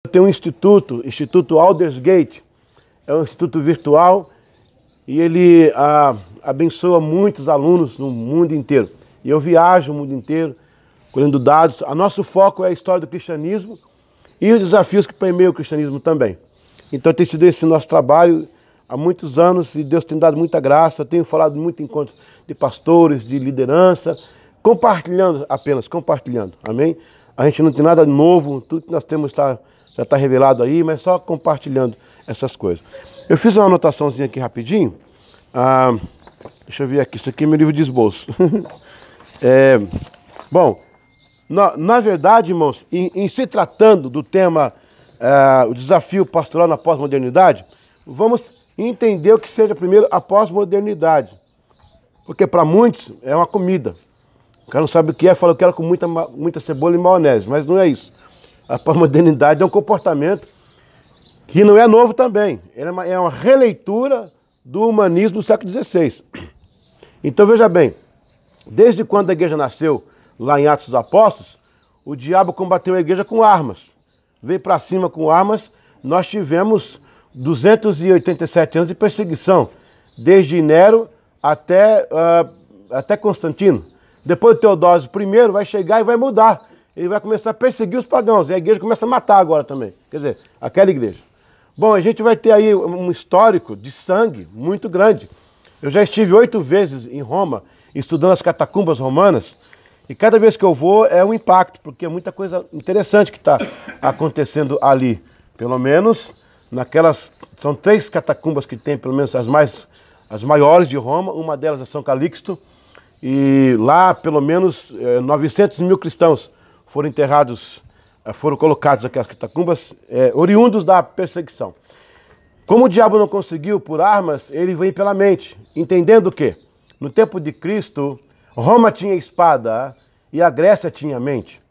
Tem um instituto, Instituto Aldersgate, é um instituto virtual e ele abençoa muitos alunos no mundo inteiro. E eu viajo o mundo inteiro, colhendo dados. O nosso foco é a história do cristianismo e os desafios que permeiam o cristianismo também. Então tem sido esse nosso trabalho há muitos anos e Deus tem dado muita graça. Eu tenho falado muito em encontros de pastores, de liderança, compartilhando apenas, compartilhando, amém? A gente não tem nada novo, tudo que nós temos já está revelado aí, mas só compartilhando essas coisas. Eu fiz uma anotaçãozinha aqui rapidinho. Deixa eu ver aqui, isso aqui é meu livro de esboço. Bom, na verdade, irmãos, em se tratando do tema o desafio pastoral na pós-modernidade, vamos entender o que seja primeiro a pós-modernidade. Porque para muitos é uma comida. O cara não sabe o que é, fala que eu quero com muita cebola e maionese, mas não é isso. A pós-modernidade é um comportamento que não é novo também. Ele é uma releitura do humanismo do século XVI. Então veja bem, desde quando a igreja nasceu, lá em Atos dos Apóstolos, o diabo combateu a igreja com armas. Veio para cima com armas, nós tivemos 287 anos de perseguição, desde Nero até Constantino. Depois de Teodósio I vai chegar e vai mudar. Ele vai começar a perseguir os pagãos. E a igreja começa a matar agora também. Quer dizer, aquela igreja. Bom, a gente vai ter aí um histórico de sangue muito grande. Eu já estive 8 vezes em Roma, estudando as catacumbas romanas. E cada vez que eu vou é um impacto, porque é muita coisa interessante que está acontecendo ali. Pelo menos naquelas... São 3 catacumbas que tem, pelo menos as maiores de Roma. Uma delas é São Calixto. E lá, pelo menos, 900 mil cristãos foram enterrados, foram colocados naquelas catacumbas, oriundos da perseguição. Como o diabo não conseguiu por armas, ele vem pela mente, entendendo que, no tempo de Cristo, Roma tinha espada e a Grécia tinha mente.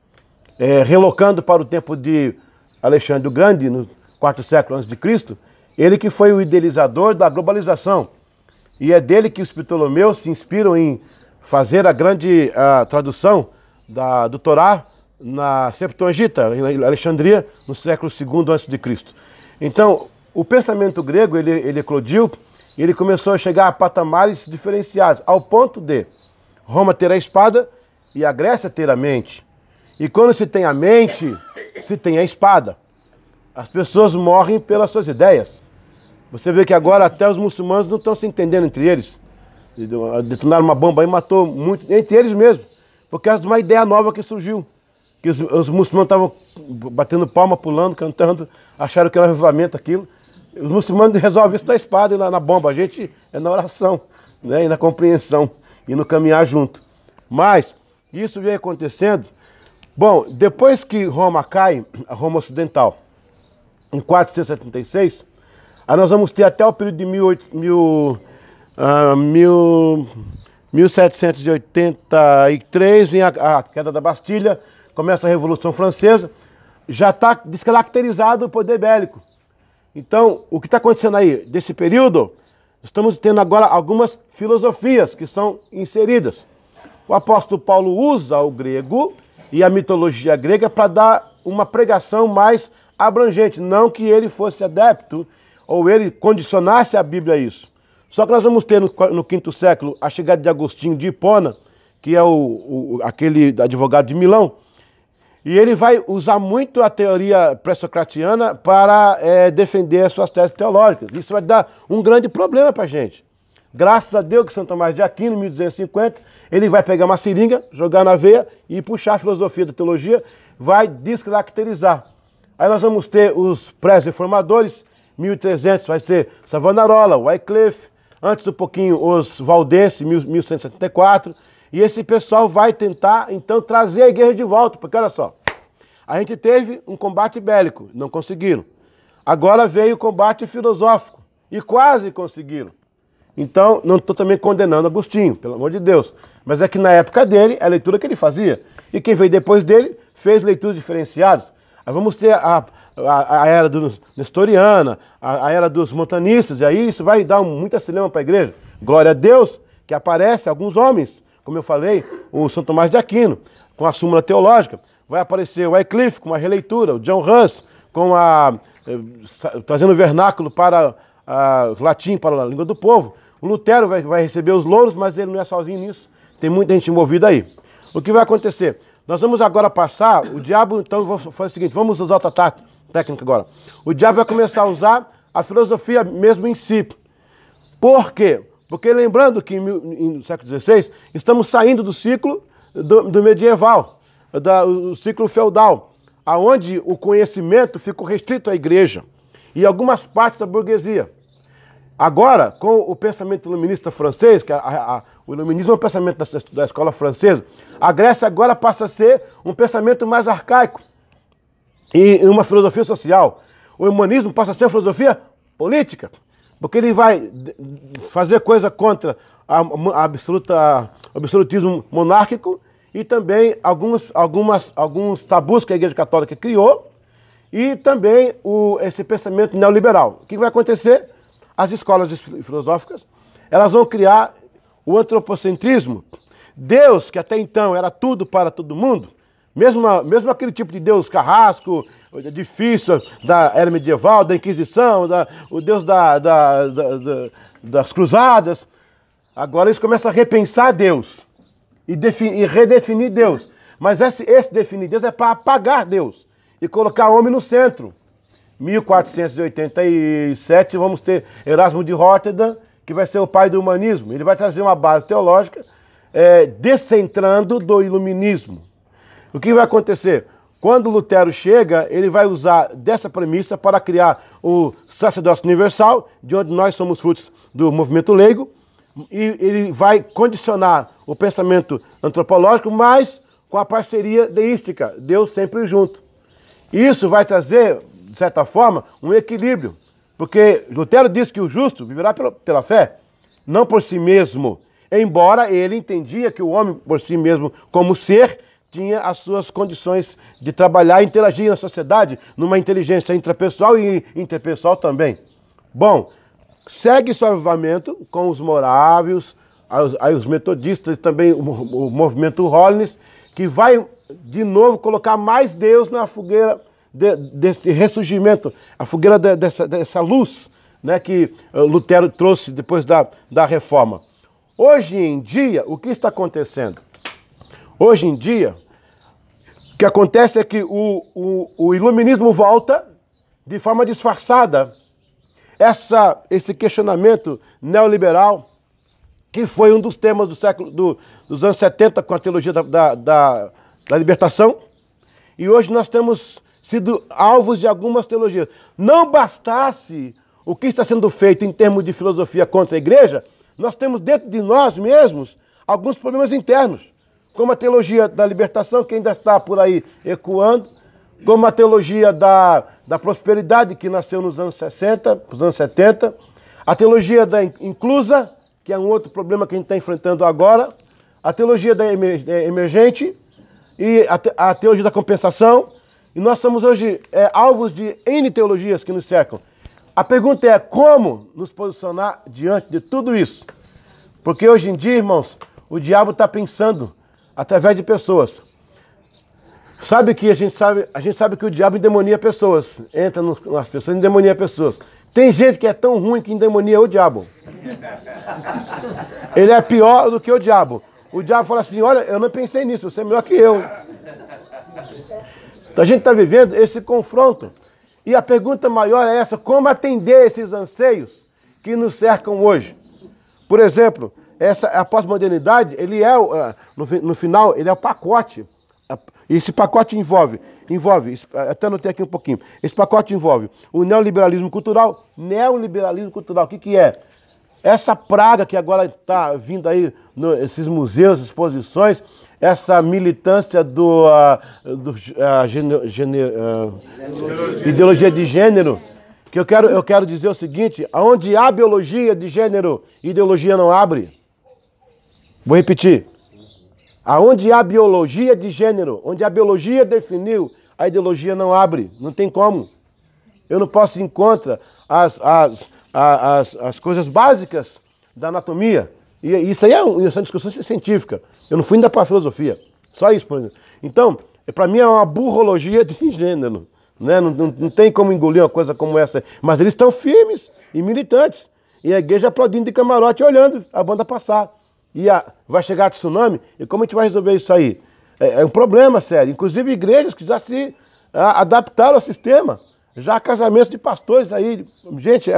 Relocando para o tempo de Alexandre o Grande, no 4º século a.C., ele que foi o idealizador da globalização. E é dele que os Ptolomeus se inspiram em fazer a grande tradução do Torá na Septuaginta, em Alexandria, no século II a.C. Então, o pensamento grego, ele eclodiu e ele começou a chegar a patamares diferenciados, ao ponto de Roma ter a espada e a Grécia ter a mente. E quando se tem a mente, se tem a espada. As pessoas morrem pelas suas ideias. Você vê que agora até os muçulmanos não estão se entendendo entre eles. Detonaram uma bomba e matou muito, entre eles mesmos, por causa de uma ideia nova que surgiu. Que os muçulmanos estavam batendo palma, pulando, cantando, acharam que era um avivamento aquilo. Os muçulmanos resolvem isso na espada e na bomba. A gente é na oração, né, e na compreensão, e no caminhar junto. Mas isso vem acontecendo. Bom, depois que Roma cai, a Roma Ocidental, em 476, aí nós vamos ter até o período de 1783, vem a queda da Bastilha, começa a Revolução Francesa, já está descaracterizado o poder bélico. Então, o que está acontecendo aí? Desse período, estamos tendo agora algumas filosofias que são inseridas. O apóstolo Paulo usa o grego e a mitologia grega para dar uma pregação mais abrangente, não que ele fosse adepto ou ele condicionasse a Bíblia a isso. Só que nós vamos ter no 5º século a chegada de Agostinho de Hipona, que é aquele advogado de Milão, e ele vai usar muito a teoria pré-socratiana para defender as suas teses teológicas. Isso vai dar um grande problema para a gente. Graças a Deus que São Tomás de Aquino, em 1250, ele vai pegar uma seringa, jogar na veia e puxar a filosofia da teologia, vai descaracterizar. Aí nós vamos ter os pré-reformadores, 1300 vai ser Savonarola, Wycliffe, antes um pouquinho os Valdense, 1174, e esse pessoal vai tentar, então, trazer a igreja de volta, porque olha só, a gente teve um combate bélico, não conseguiram. Agora veio o combate filosófico, e quase conseguiram. Então, não estou também condenando Agostinho, pelo amor de Deus, mas é que na época dele, é a leitura que ele fazia, e quem veio depois dele fez leituras diferenciadas. Aí vamos ter a era dos nestoriana, a era dos montanistas, e aí isso vai dar muita cinema para a igreja. Glória a Deus que aparece alguns homens, como eu falei, o São Tomás de Aquino, com a súmula teológica, vai aparecer o Wycliffe com uma releitura, o John Hus trazendo o vernáculo para o latim, para a língua do povo. O Lutero vai receber os louros, mas ele não é sozinho nisso. Tem muita gente envolvida aí. O que vai acontecer? Nós vamos agora passar, o diabo, então vou fazer o seguinte, vamos usar outra técnica agora. O diabo vai começar a usar a filosofia mesmo em si. Por quê? Porque lembrando que no século XVI, estamos saindo do ciclo do medieval, do ciclo feudal, onde o conhecimento ficou restrito à igreja e algumas partes da burguesia. Agora, com o pensamento iluminista francês, que o iluminismo é um pensamento da escola francesa, a Grécia agora passa a ser um pensamento mais arcaico e uma filosofia social. O humanismo passa a ser uma filosofia política, porque ele vai fazer coisa contra o absolutismo monárquico e também alguns tabus que a Igreja Católica criou e também esse pensamento neoliberal. O que vai acontecer? As escolas filosóficas, elas vão criar o antropocentrismo. Deus, que até então era tudo para todo mundo, mesmo aquele tipo de Deus carrasco, difícil, da era medieval, da Inquisição, o Deus das cruzadas, agora eles começam a repensar Deus e redefinir Deus. Mas esse definir Deus é para apagar Deus e colocar o homem no centro. 1487, vamos ter Erasmo de Rotterdam, que vai ser o pai do humanismo. Ele vai trazer uma base teológica, descentrando do iluminismo. O que vai acontecer? Quando Lutero chega, ele vai usar dessa premissa para criar o sacerdócio universal, de onde nós somos frutos do movimento leigo, e ele vai condicionar o pensamento antropológico, mas com a parceria deística, Deus sempre junto. Isso vai trazer, de certa forma, um equilíbrio, porque Lutero diz que o justo viverá pela fé, não por si mesmo, embora ele entendia que o homem por si mesmo, como ser, tinha as suas condições de trabalhar e interagir na sociedade, numa inteligência intrapessoal e interpessoal também. Bom, segue-se o avivamento com os morávios, os metodistas e também o movimento Holiness, que vai, de novo, colocar mais Deus na fogueira desse ressurgimento, a fogueira dessa luz, né, que Lutero trouxe depois da reforma. Hoje em dia, o que está acontecendo? Hoje em dia, o que acontece é que o iluminismo volta de forma disfarçada. Esse questionamento neoliberal, que foi um dos temas dos anos 70 com a teologia da libertação, e hoje nós temos sido alvos de algumas teologias. Não bastasse o que está sendo feito em termos de filosofia contra a igreja, nós temos dentro de nós mesmos alguns problemas internos, como a teologia da libertação, que ainda está por aí ecoando, como a teologia da prosperidade, que nasceu nos anos 60, nos anos 70, a teologia da inclusa, que é um outro problema que a gente está enfrentando agora, a teologia da emergente e a teologia da compensação. E nós somos hoje alvos de N teologias que nos cercam. A pergunta é como nos posicionar diante de tudo isso? Porque hoje em dia, irmãos, o diabo está pensando através de pessoas. Sabe que a gente sabe que o diabo endemonia pessoas, entra nas pessoas e endemonia pessoas. Tem gente que é tão ruim que endemonia o diabo. Ele é pior do que o diabo. O diabo fala assim, olha, eu não pensei nisso, você é melhor que eu. Então a gente está vivendo esse confronto. E a pergunta maior é essa, como atender esses anseios que nos cercam hoje? Por exemplo, a pós-modernidade, ele é, no final, ele é o pacote. Esse pacote envolve, até anotei aqui um pouquinho, esse pacote envolve o neoliberalismo cultural. Neoliberalismo cultural, o que é? Essa praga que agora está vindo aí, esses museus, exposições, essa militância ideologia de gênero, que eu quero dizer o seguinte, onde há biologia de gênero, ideologia não abre. Vou repetir. Aonde há biologia de gênero, onde a biologia definiu, a ideologia não abre. Não tem como. Eu não posso ir contra as coisas básicas da anatomia. E isso aí é uma discussão científica. Eu não fui ainda para a filosofia. Só isso, por exemplo. Então, para mim é uma burrologia de gênero. né? Não tem como engolir uma coisa como essa. Mas eles estão firmes e militantes. E a igreja aplaudindo de camarote, olhando a banda passar. Vai chegar a tsunami, e como a gente vai resolver isso aí? É um problema sério. Inclusive igrejas que já se adaptaram ao sistema. Já há casamentos de pastores aí. Gente,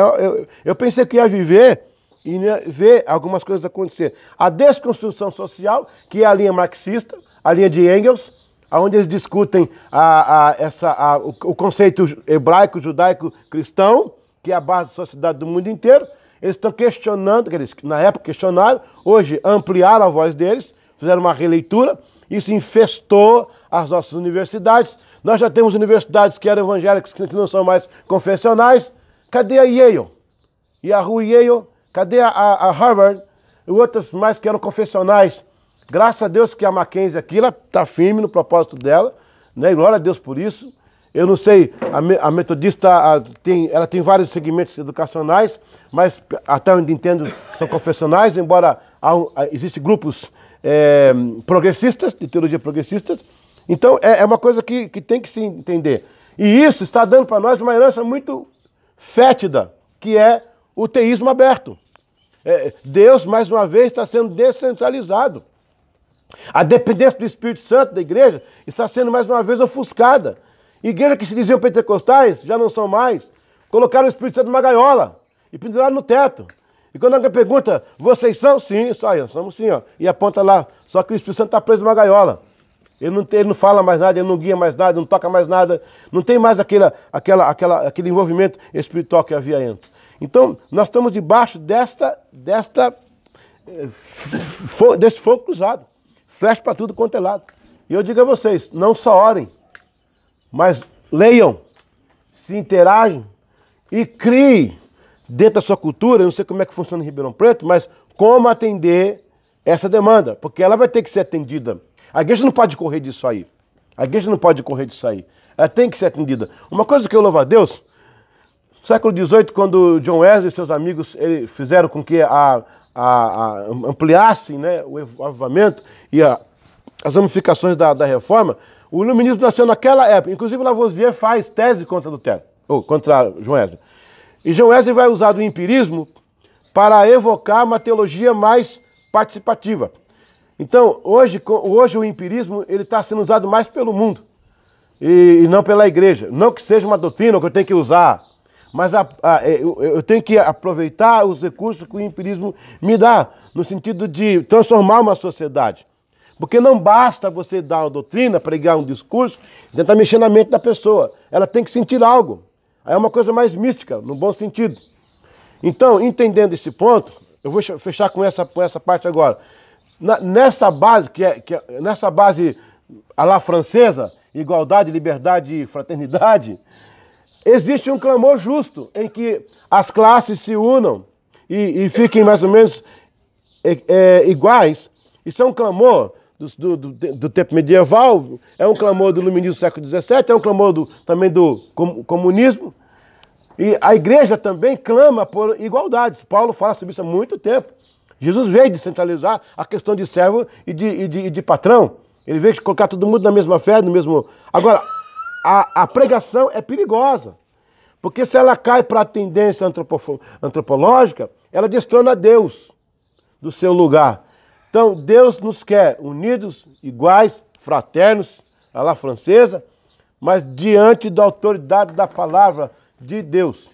eu pensei que ia viver e ver algumas coisas acontecer. A desconstrução social, que é a linha marxista, a linha de Engels, onde eles discutem o conceito hebraico, judaico, cristão, que é a base da sociedade do mundo inteiro. Eles estão questionando, eles na época questionaram, hoje ampliaram a voz deles, fizeram uma releitura, isso infestou as nossas universidades. Nós já temos universidades que eram evangélicas, que não são mais confessionais. Cadê a Yale? Yahoo Yale? Cadê a Harvard? E outras mais que eram confessionais. Graças a Deus que a Mackenzie aqui, ela está firme no propósito dela, né? Glória a Deus por isso. Eu não sei, a Metodista ela tem vários segmentos educacionais, mas até onde entendo são confessionais, embora existem grupos progressistas, de teologia progressistas. Então é uma coisa que tem que se entender. E isso está dando para nós uma herança muito fétida, que é o teísmo aberto. Deus, mais uma vez, está sendo descentralizado. A dependência do Espírito Santo da igreja está sendo, mais uma vez, ofuscada. Igrejas que se diziam pentecostais, já não são mais. Colocaram o Espírito Santo numa gaiola e penduraram no teto. E quando alguém pergunta, vocês são? Sim, somos sim, ó. E aponta lá. Só que o Espírito Santo está preso numa gaiola. Ele não fala mais nada, ele não guia mais nada, não toca mais nada. Não tem mais aquele envolvimento espiritual que havia antes. Então, nós estamos debaixo desse fogo cruzado. Flecha para tudo quanto é lado. E eu digo a vocês, não só orem, mas leiam, se interagem e criem dentro da sua cultura, eu não sei como é que funciona em Ribeirão Preto, mas como atender essa demanda, porque ela vai ter que ser atendida. A igreja não pode correr disso aí. A igreja não pode correr disso aí. Ela tem que ser atendida. Uma coisa que eu louvo a Deus, no século XVIII, quando John Wesley e seus amigos fizeram com que ampliassem, né, o avivamento e as ramificações da reforma, o iluminismo nasceu naquela época. Inclusive, Lavoisier faz tese contra Lutero, ou contra John Wesley. E John Wesley vai usar do empirismo para evocar uma teologia mais participativa. Então, hoje o empirismo está sendo usado mais pelo mundo e não pela igreja. Não que seja uma doutrina que eu tenho que usar, mas eu tenho que aproveitar os recursos que o empirismo me dá, no sentido de transformar uma sociedade. Porque não basta você dar uma doutrina, pregar um discurso, tentar mexer na mente da pessoa. Ela tem que sentir algo. Aí é uma coisa mais mística, no bom sentido. Então, entendendo esse ponto, eu vou fechar com essa parte agora. Nessa base, nessa base à la francesa, igualdade, liberdade e fraternidade, existe um clamor justo em que as classes se unam e fiquem mais ou menos iguais. Isso é um clamor do tempo medieval, é um clamor do iluminismo do século XVII, é um clamor também do comunismo. E a igreja também clama por igualdades. Paulo fala sobre isso há muito tempo. Jesus veio descentralizar a questão de servo e de patrão. Ele veio colocar todo mundo na mesma fé, no mesmo... Agora, a pregação é perigosa, porque se ela cai para a tendência antropológica, ela destrona Deus do seu lugar. Então, Deus nos quer unidos, iguais, fraternos, à la francesa, mas diante da autoridade da palavra de Deus.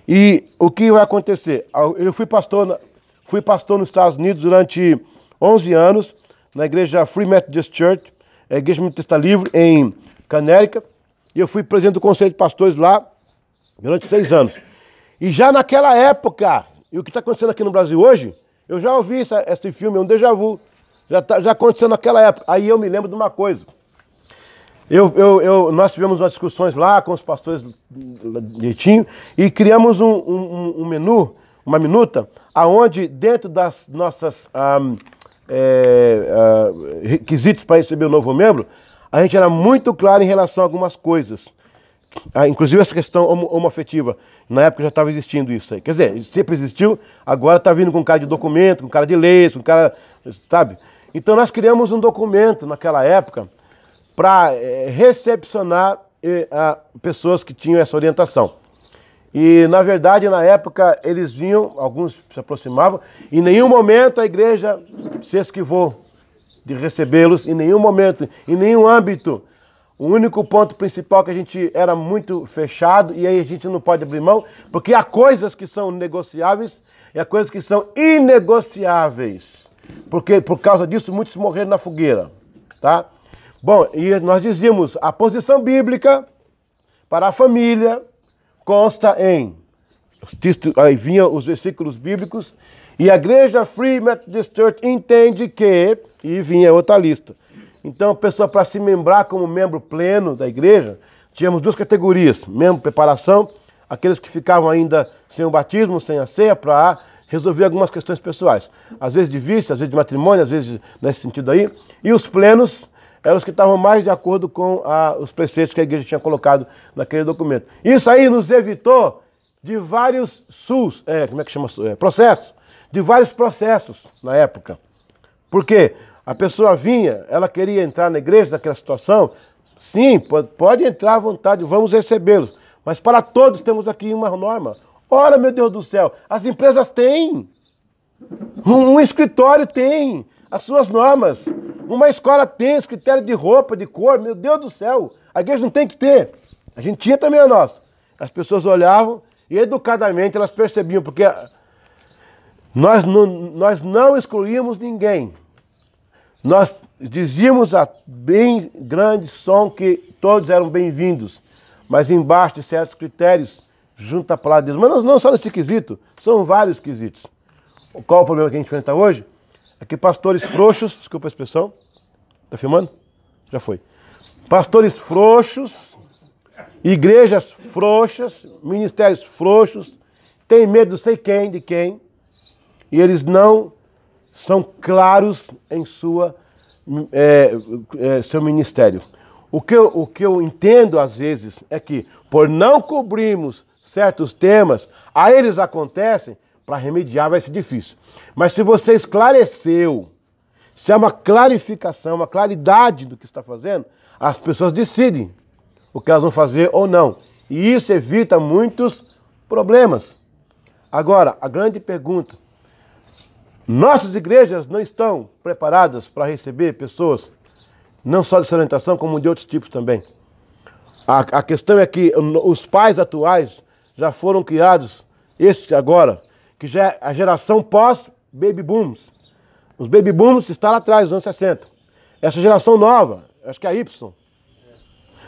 E o que vai acontecer? Eu fui pastor nos Estados Unidos durante 11 anos, na igreja Free Methodist Church, a igreja metodista livre, em Connecticut, e eu fui presidente do conselho de pastores lá durante 6 anos. E já naquela época, e o que está acontecendo aqui no Brasil hoje, eu já ouvi esse filme, é um déjà vu. Já aconteceu naquela época. Aí eu me lembro de uma coisa. Nós tivemos umas discussões lá com os pastores direitinho e criamos um menu, uma minuta, aonde dentro das nossas requisitos para receber o novo membro, a gente era muito claro em relação a algumas coisas. Inclusive essa questão homoafetiva. Na época já estava existindo isso aí. Quer dizer, sempre existiu, agora está vindo com cara de documento, com cara de leis, com cara... Sabe? Então nós criamos um documento naquela época para recepcionar pessoas que tinham essa orientação. E, na verdade, na época, eles vinham, alguns se aproximavam, e em nenhum momento a igreja se esquivou de recebê-los, em nenhum momento, em nenhum âmbito. O único ponto principal que a gente era muito fechado, e aí a gente não pode abrir mão, porque há coisas que são negociáveis e há coisas que são inegociáveis. Porque, por causa disso, muitos morreram na fogueira, tá? Bom, e nós dizíamos, a posição bíblica para a família consta em, aí vinham os versículos bíblicos, e a Igreja Free Methodist Church entende que, e vinha outra lista. Então, a pessoa para se membrar como membro pleno da igreja, tínhamos duas categorias, membro preparação, aqueles que ficavam ainda sem o batismo, sem a ceia, para resolver algumas questões pessoais. Às vezes de vício, às vezes de matrimônio, às vezes nesse sentido aí. E os plenos eram os que estavam mais de acordo com os preceitos que a igreja tinha colocado naquele documento. Isso aí nos evitou de vários processos, de vários processos na época. Por quê? A pessoa vinha, ela queria entrar na igreja naquela situação, sim, pode entrar à vontade, vamos recebê-los. Mas para todos temos aqui uma norma. Ora, meu Deus do céu, as empresas têm, um escritório tem as suas normas, uma escola tem os critérios de roupa, de cor, meu Deus do céu, a igreja não tem que ter. A gente tinha também a nossa. As pessoas olhavam e educadamente elas percebiam, porque nós não excluímos ninguém. Nós dizíamos a bem grande som que todos eram bem-vindos, mas embaixo de certos critérios, junto à palavra de Deus. Mas não só nesse quesito, são vários quesitos. Qual o problema que a gente enfrenta hoje? É que pastores frouxos, desculpa a expressão, tá filmando? Já foi. Pastores frouxos, igrejas frouxas, ministérios frouxos, têm medo de sei quem, de quem, e eles não são claros em seu ministério. O que eu entendo às vezes é que, por não cobrirmos certos temas, a eles acontecem, para remediar vai ser difícil. Mas se você esclareceu, se há uma clarificação, uma claridade do que está fazendo, as pessoas decidem o que elas vão fazer ou não. E isso evita muitos problemas. Agora, a grande pergunta: nossas igrejas não estão preparadas para receber pessoas, não só dessa orientação, como de outros tipos também. A questão é que os pais atuais já foram criados, esse agora, que já é a geração pós-baby booms. Os baby booms estão lá atrás, nos anos 60. Essa geração nova, acho que é a Y,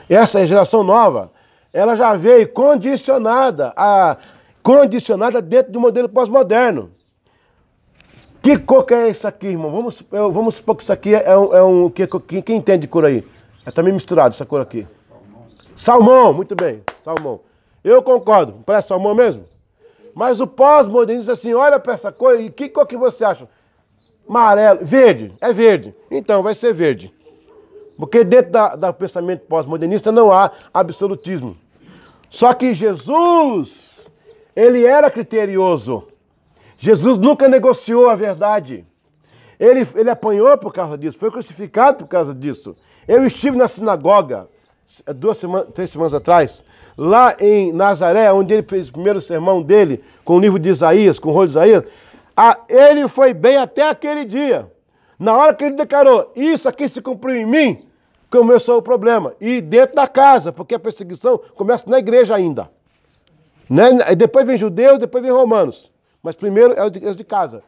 essa geração nova, ela já veio condicionada dentro do modelo pós-moderno. Que cor que é isso aqui, irmão? Vamos supor que isso aqui quem entende de cor aí? É também misturado essa cor aqui. Salmão, muito bem, salmão. Eu concordo, parece salmão mesmo? Mas o pós-moderno diz assim, olha para essa cor, e que cor que você acha? Amarelo, verde, é verde. Então vai ser verde. Porque dentro do pensamento pós-modernista não há absolutismo. Só que Jesus, ele era criterioso. Jesus nunca negociou a verdade. Ele apanhou por causa disso, foi crucificado por causa disso. Eu estive na sinagoga, 3 semanas atrás, lá em Nazaré, onde ele fez o primeiro sermão dele, com o livro de Isaías, com o rolo de Isaías. Ele foi bem até aquele dia. Na hora que ele declarou, isso aqui se cumpriu em mim, começou o problema. E dentro da casa, porque a perseguição começa na igreja ainda. Né? Depois vem judeus, depois vem romanos. Mas primeiro é os de casa.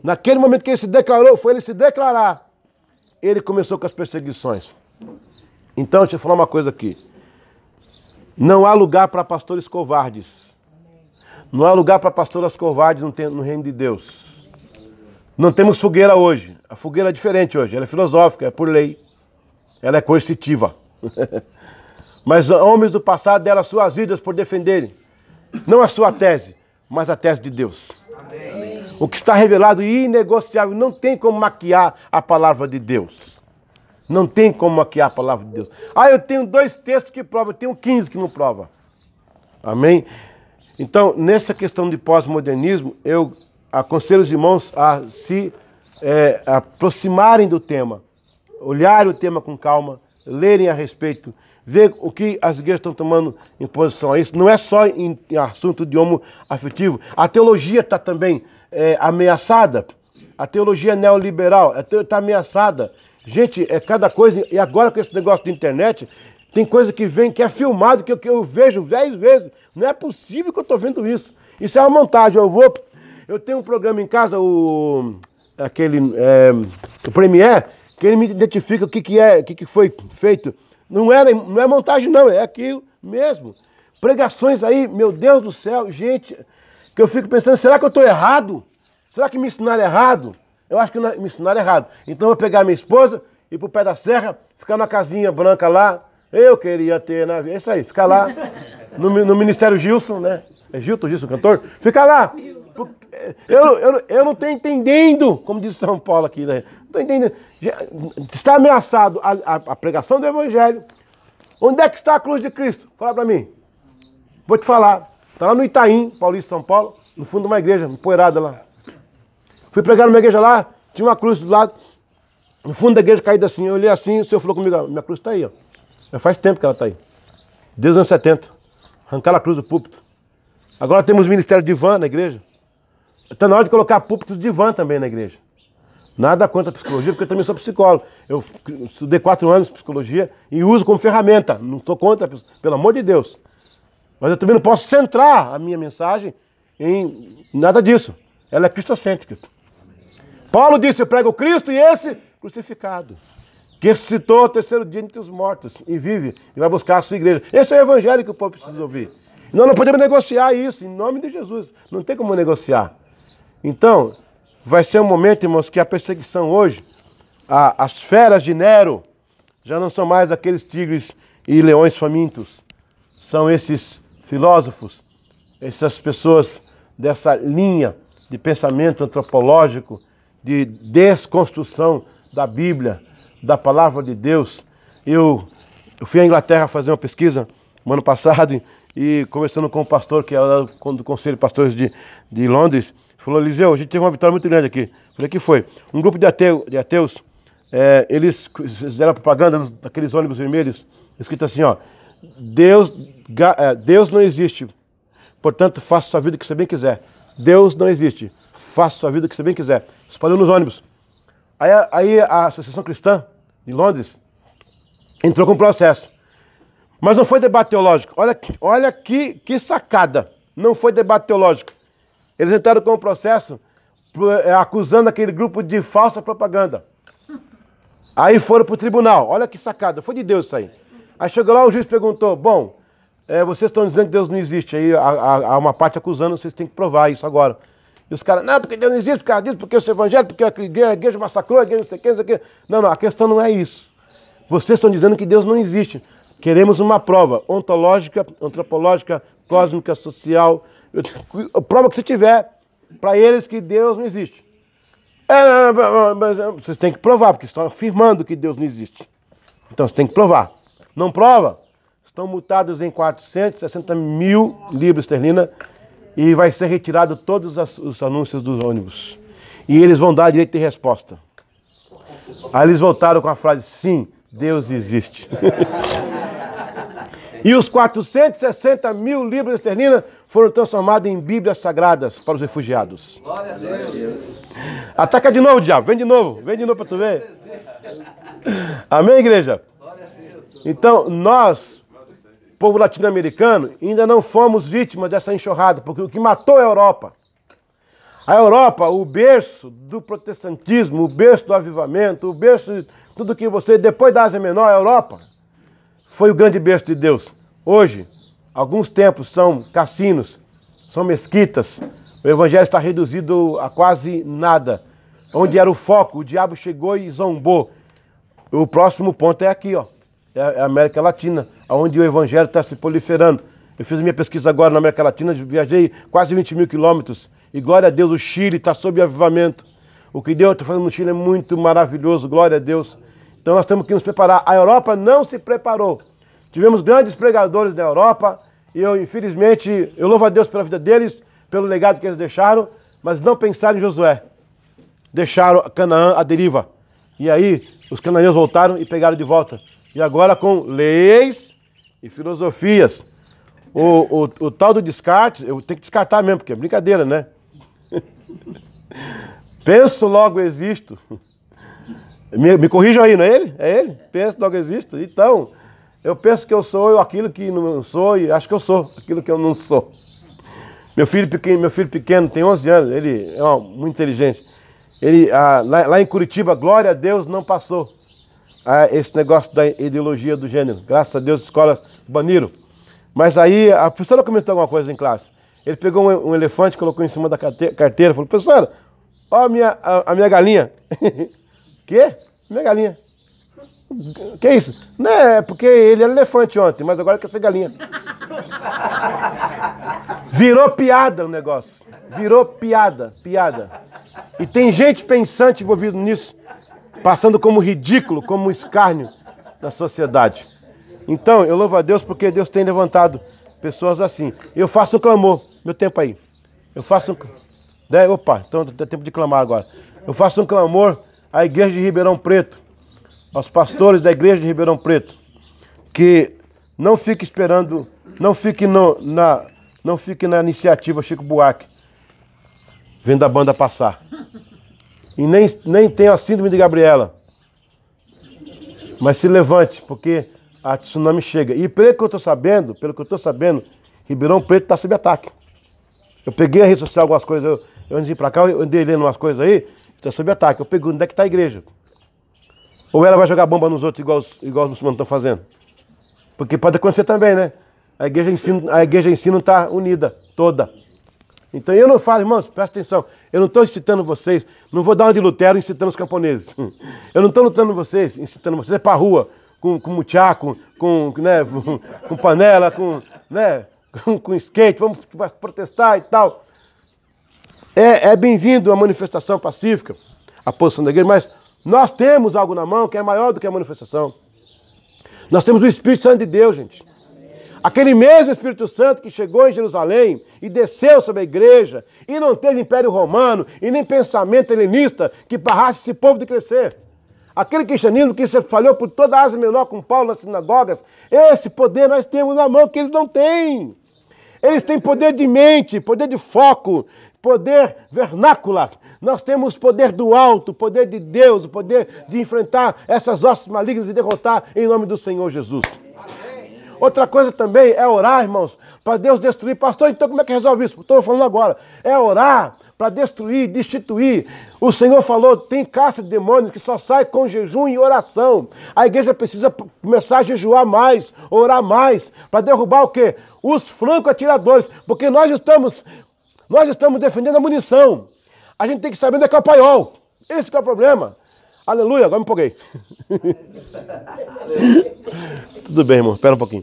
Naquele momento que ele se declarou, foi ele se declarar. Ele começou com as perseguições. Então, deixa eu falar uma coisa aqui. Não há lugar para pastores covardes. Não há lugar para pastoras covardes no reino de Deus. Não temos fogueira hoje. A fogueira é diferente hoje. Ela é filosófica, é por lei. Ela é coercitiva. Mas homens do passado deram as suas vidas por defenderem. Não a sua tese, mas a tese de Deus. Amém. O que está revelado e inegociável, não tem como maquiar a palavra de Deus. Não tem como maquiar a palavra de Deus. Eu tenho 2 textos que provam, eu tenho 15 que não provam. Amém? Então, nessa questão de pós-modernismo, eu aconselho os irmãos a se aproximarem do tema, olharem o tema com calma, lerem a respeito, ver o que as igrejas estão tomando em posição a isso. Não é só em assunto de homoafetivo. A teologia está também ameaçada. A teologia neoliberal está ameaçada. Gente, é cada coisa. E agora com esse negócio de internet, tem coisa que vem, que é filmado, que eu vejo 10 vezes. Não é possível que eu estou vendo isso. Isso é uma montagem. Eu tenho um programa em casa, o Premiere, que ele me identifica o que foi feito. Não é montagem, não, é aquilo mesmo. Pregações aí, meu Deus do céu, gente, que eu fico pensando, será que eu estou errado? Será que me ensinaram errado? Eu acho que me ensinaram errado. Então eu vou pegar minha esposa, ir pro pé da serra, ficar na casinha branca lá. Eu queria ter na vida. É isso aí, ficar lá no Ministério Gilson, né? É Gilson, cantor? Fica lá. Eu não estou entendendo, como diz São Paulo aqui, né? Não estou entendendo. Está ameaçado a pregação do Evangelho. Onde é que está a cruz de Cristo? Fala para mim. Vou te falar. Está lá no Itaim, Paulista, São Paulo, no fundo de uma igreja, empoeirada lá. Fui pregar numa igreja lá, tinha uma cruz do lado, no fundo da igreja caída assim. Eu olhei assim, o senhor falou comigo, minha cruz está aí, ó. Já faz tempo que ela está aí. Desde os anos 70. Arrancaram a cruz do púlpito. Agora temos ministério de van na igreja. Está na hora de colocar púlpitos de van também na igreja. Nada contra a psicologia, porque eu também sou psicólogo. Eu estudei 4 anos de psicologia e uso como ferramenta. Não estou contra, pelo amor de Deus. Mas eu também não posso centrar a minha mensagem em nada disso. Ela é cristocêntrica. Paulo disse, eu prego Cristo e esse crucificado, que ressuscitou ao 3º dia entre os mortos e vive e vai buscar a sua igreja. Esse é o evangelho que o povo precisa ouvir. Nós não podemos negociar isso, em nome de Jesus. Não tem como negociar. Então, vai ser um momento, irmãos, que a perseguição hoje, as feras de Nero, já não são mais aqueles tigres e leões famintos. São esses filósofos, essas pessoas dessa linha de pensamento antropológico, de desconstrução da Bíblia, da palavra de Deus. Eu fui à Inglaterra fazer uma pesquisa no ano passado e conversando com o pastor, que era do Conselho de Pastores de Londres, falou, Eliseu, a gente teve uma vitória muito grande aqui. Falei, que foi? Um grupo de ateus, eles fizeram propaganda daqueles ônibus vermelhos, escrito assim, ó, Deus não existe, portanto, faça sua vida o que você bem quiser. Deus não existe, faça sua vida o que você bem quiser. Espalhou nos ônibus. Aí a Associação Cristã de Londres entrou com um processo. Mas não foi debate teológico. Olha que sacada. Não foi debate teológico. Eles entraram com um processo acusando aquele grupo de falsa propaganda. Aí foram para o tribunal. Olha que sacada. Foi de Deus isso aí. Aí chegou lá, o juiz perguntou, bom, vocês estão dizendo que Deus não existe. Aí há uma parte acusando, vocês têm que provar isso agora. E os caras, não, porque Deus não existe, por causa disso, porque o evangelho, porque a igreja massacrou, a igreja não sei o que, não sei o que. Não, a questão não é isso. Vocês estão dizendo que Deus não existe. Queremos uma prova ontológica, antropológica, cósmica, social. Prova que você tiver para eles que Deus não existe. Mas vocês têm que provar, porque estão afirmando que Deus não existe. Então você tem que provar. Não prova? Estão multados em 460 mil libras esterlinas e vai ser retirado todos os anúncios dos ônibus. E eles vão dar direito de resposta. Aí eles voltaram com a frase, sim, Deus existe. E os 460 mil libras esterlinas foram transformados em Bíblias sagradas para os refugiados. Glória a Deus. Ataca de novo, diabo. Vem de novo para tu ver. Amém, igreja? Glória a Deus. Então, nós, povo latino-americano, ainda não fomos vítimas dessa enxurrada, porque o que matou é a Europa. A Europa, o berço do protestantismo, o berço do avivamento, o berço de tudo que você, depois da Ásia Menor, a Europa, foi o grande berço de Deus. Hoje, alguns templos são cassinos, são mesquitas, o evangelho está reduzido a quase nada. Onde era o foco, o diabo chegou e zombou. O próximo ponto é aqui, ó, é a América Latina, onde o evangelho está se proliferando. Eu fiz a minha pesquisa agora na América Latina, viajei quase 20 mil quilômetros, e glória a Deus, o Chile está sob avivamento. O que Deus está fazendo no Chile é muito maravilhoso, glória a Deus. Então nós temos que nos preparar. A Europa não se preparou. Tivemos grandes pregadores na Europa, e infelizmente, eu louvo a Deus pela vida deles, pelo legado que eles deixaram, mas não pensaram em Josué. Deixaram Canaã à deriva. E aí, os cananeus voltaram e pegaram de volta. E agora com leis e filosofias. O tal do descarte, eu tenho que descartar mesmo, porque é brincadeira, né? Penso, logo existo. Me corrijam aí, não é ele? É ele? Penso, logo existo. Então, eu penso que eu sou aquilo que não sou e acho que eu sou aquilo que eu não sou. Meu filho pequeno tem 11 anos, ele é muito inteligente. Ele, lá em Curitiba, glória a Deus, não passou esse negócio da ideologia do gênero. Graças a Deus, escolas baniram. Mas aí, a professora comentou alguma coisa em classe. Ele pegou um elefante, colocou em cima da carteira e falou, professora, ó a minha galinha. Quê? Minha galinha. Que é isso? Não é porque ele era elefante ontem, mas agora quer ser galinha. Virou piada o negócio. Virou piada. E tem gente pensante envolvida nisso, passando como ridículo, como um escárnio da sociedade. Então, eu louvo a Deus porque Deus tem levantado pessoas assim. Eu faço um clamor, meu tempo aí. Eu faço um... Opa, então dá tempo de clamar agora. Eu faço um clamor à igreja de Ribeirão Preto, aos pastores da igreja de Ribeirão Preto, que não fique esperando, não fique na iniciativa Chico Buarque, vendo a banda passar. E nem tenha a síndrome de Gabriela. Mas se levante, porque a tsunami chega. E pelo que eu estou sabendo, Ribeirão Preto está sob ataque. Eu peguei a rede social algumas coisas, eu andei para cá, eu andei lendo umas coisas aí, está sob ataque. Eu pergunto, onde é que está a igreja? Ou ela vai jogar bomba nos outros igual os muçulmanos estão fazendo? Porque pode acontecer também, né? A igreja em si não está unida, toda. Então eu não falo, irmãos, presta atenção, eu não estou incitando vocês, não vou dar uma de Lutero incitando os camponeses. Eu não estou incitando vocês para a rua, com muchá, com panela, com skate, vamos protestar e tal. É bem-vindo a manifestação pacífica, a posição da igreja, mas nós temos algo na mão que é maior do que a manifestação. Nós temos o Espírito Santo de Deus, gente. Aquele mesmo Espírito Santo que chegou em Jerusalém e desceu sobre a igreja e não teve Império Romano e nem pensamento helenista que barrasse esse povo de crescer. Aquele cristianismo que se falhou por toda a Ásia Menor com Paulo nas sinagogas, esse poder nós temos na mão que eles não têm. Eles têm poder de mente, poder de foco, poder vernácula. Nós temos poder do alto, poder de Deus, o poder de enfrentar essas hostes malignas e derrotar em nome do Senhor Jesus. Outra coisa também é orar, irmãos, para Deus destruir. Pastor, então como é que resolve isso? Estou falando agora. É orar para destruir, destituir. O Senhor falou, tem caça de demônios que só sai com jejum e oração. A igreja precisa começar a jejuar mais, orar mais, para derrubar o quê? Os franco-atiradores, porque nós estamos defendendo a munição. A gente tem que saber onde é que é o paiol. Esse que é o problema. Aleluia, agora me empolguei. Tudo bem, irmão, espera um pouquinho.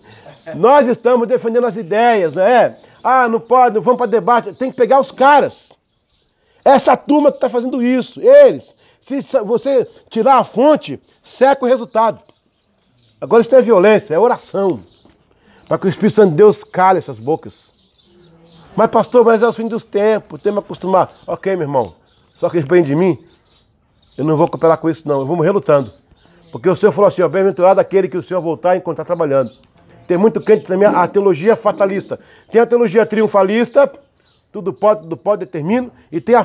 Nós estamos defendendo as ideias, não é? Ah, não pode, não vamos para debate. Tem que pegar os caras. Essa turma que está fazendo isso, eles. Se você tirar a fonte, seca o resultado. Agora isso não é violência, é oração. Para que o Espírito Santo de Deus cale essas bocas. Mas pastor, mas é o fim dos tempos, tem que me acostumar. Ok, meu irmão, só que depende de mim. Eu não vou cooperar com isso, não. Eu vou morrer lutando. Porque o Senhor falou assim, ó, bem-aventurado aquele que o Senhor voltar e encontrar trabalhando. Tem muito crente também, a teologia fatalista. Tem a teologia triunfalista, tudo pode, determina, e tem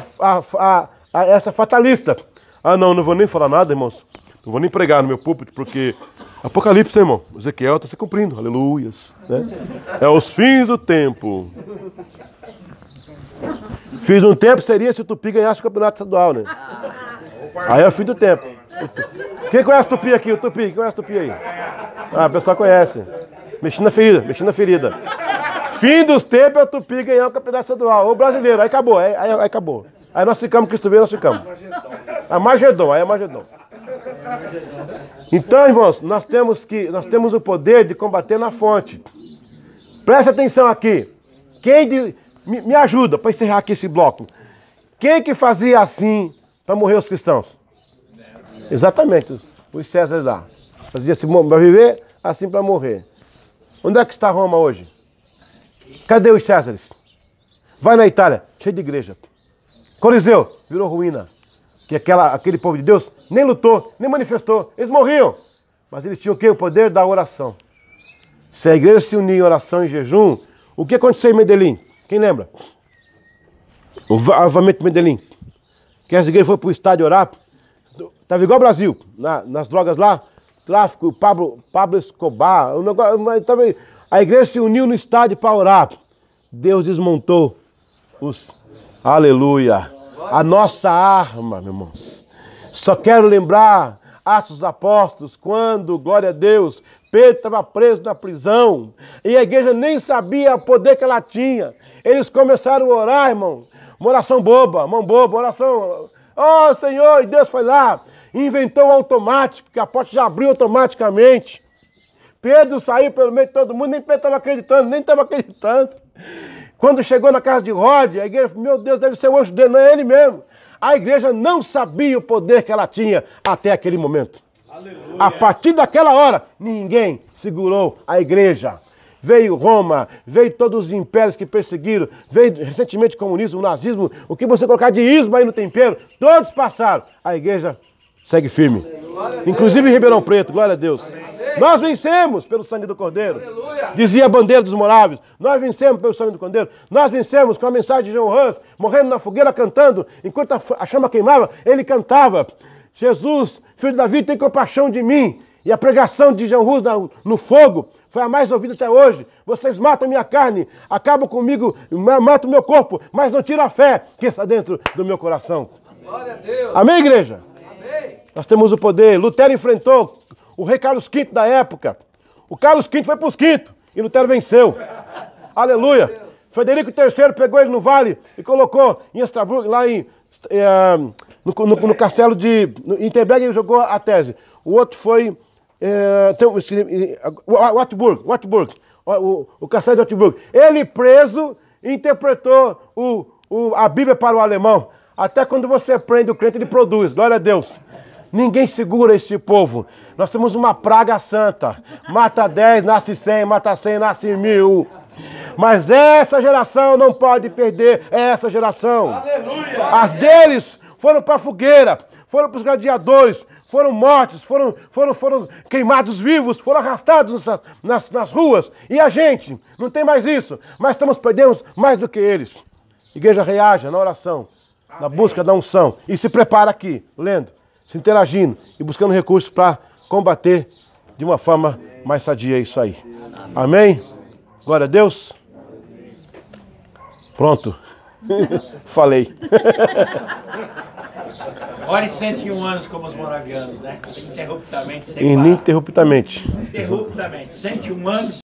essa fatalista. Ah, não vou nem falar nada, irmãos. Não vou nem pregar no meu púlpito, porque Apocalipse, irmão, Ezequiel está se cumprindo, aleluias. Né? É os fins do tempo. Fim do tempo seria se o Tupi ganhasse o campeonato estadual, né? Aí é o fim do tempo. Quem conhece Tupi aqui? O Tupi, quem conhece Tupi aí? Ah, o pessoal conhece. Mexendo na ferida. Fim dos tempos é o Tupi ganhar o campeonato estadual. O brasileiro, aí acabou, aí acabou. Aí nós ficamos, Cristo veio, nós ficamos. Magedon, aí é Magedon. Então, irmãos, nós temos o poder de combater na fonte. Presta atenção aqui. Me ajuda para encerrar aqui esse bloco. Quem que fazia assim para morrer os cristãos? Exatamente, os Césares lá. Fazia assim para viver, assim para morrer. Onde é que está Roma hoje? Cadê os Césares? Vai na Itália, cheio de igreja. Coliseu, virou ruína. Que aquele povo de Deus nem lutou, nem manifestou. Eles morriam. Mas eles tinham o quê? O poder da oração. Se a igreja se unir em oração e jejum, o que aconteceu em Medellín? Quem lembra? O avivamento de Medellín. Que as igrejas foram para o estádio orar. Estava igual ao Brasil, nas drogas lá, tráfico, Pablo Escobar. A igreja se uniu no estádio para orar. Deus desmontou Aleluia. A nossa arma, meus irmãos. Só quero lembrar Atos dos Apóstolos, quando, glória a Deus, Pedro estava preso na prisão e a igreja nem sabia o poder que ela tinha. Eles começaram a orar, irmão. Uma oração boba, mão boba, oração. Oh, Senhor, e Deus foi lá, inventou o automático, que a porta já abriu automaticamente. Pedro saiu pelo meio de todo mundo, nem Pedro estava acreditando, nem estava acreditando. Quando chegou na casa de Rode, a igreja, meu Deus, deve ser o anjo dele, não é ele mesmo. A igreja não sabia o poder que ela tinha até aquele momento. Aleluia. A partir daquela hora, ninguém segurou a igreja. Veio Roma, veio todos os impérios que perseguiram, veio recentemente o comunismo, o nazismo, o que você colocar de ismo aí no tempero, todos passaram. A igreja segue firme. Inclusive em Ribeirão Preto, glória a Deus. Amém. Nós vencemos pelo sangue do Cordeiro. Aleluia. Dizia a bandeira dos moráveis. Nós vencemos pelo sangue do Cordeiro. Nós vencemos com a mensagem de João Hans, morrendo na fogueira cantando. Enquanto a chama queimava, ele cantava. Jesus, filho de Davi, tem compaixão de mim. E a pregação de João Hans no fogo foi a mais ouvida até hoje. Vocês matam minha carne, acabam comigo, matam meu corpo, mas não tiram a fé que está dentro do meu coração. Glória a Deus. Amém, igreja? Amém. Nós temos o poder. Lutero enfrentou o rei Carlos V da época. O Carlos V foi para os quintos e Lutero venceu. Aleluia. Frederico III pegou ele no vale e colocou em Estrasburgo, lá no castelo de Interberg, e jogou a tese. O outro foi Wartburg, o castelo de Wartburg. Ele preso interpretou a Bíblia para o alemão. Até quando você prende o crente, ele produz. Glória a Deus. Ninguém segura este povo. Nós temos uma praga santa. Mata 10, nasce 100, mata 100, nasce 1000. Mas essa geração não pode perder essa geração. Aleluia. As deles foram para a fogueira, foram para os gladiadores, foram mortos, foram queimados vivos, foram arrastados nas ruas. E a gente não tem mais isso, mas estamos perdendo mais do que eles. Igreja, reaja na oração, na busca da unção. E se prepara aqui, lendo, se interagindo e buscando recursos para combater de uma forma mais sadia isso aí. Amém? Glória a Deus. Pronto. Falei. Ore 101 anos como os moravianos, né? Ininterruptamente. Ininterruptamente. Ininterruptamente. 101 anos.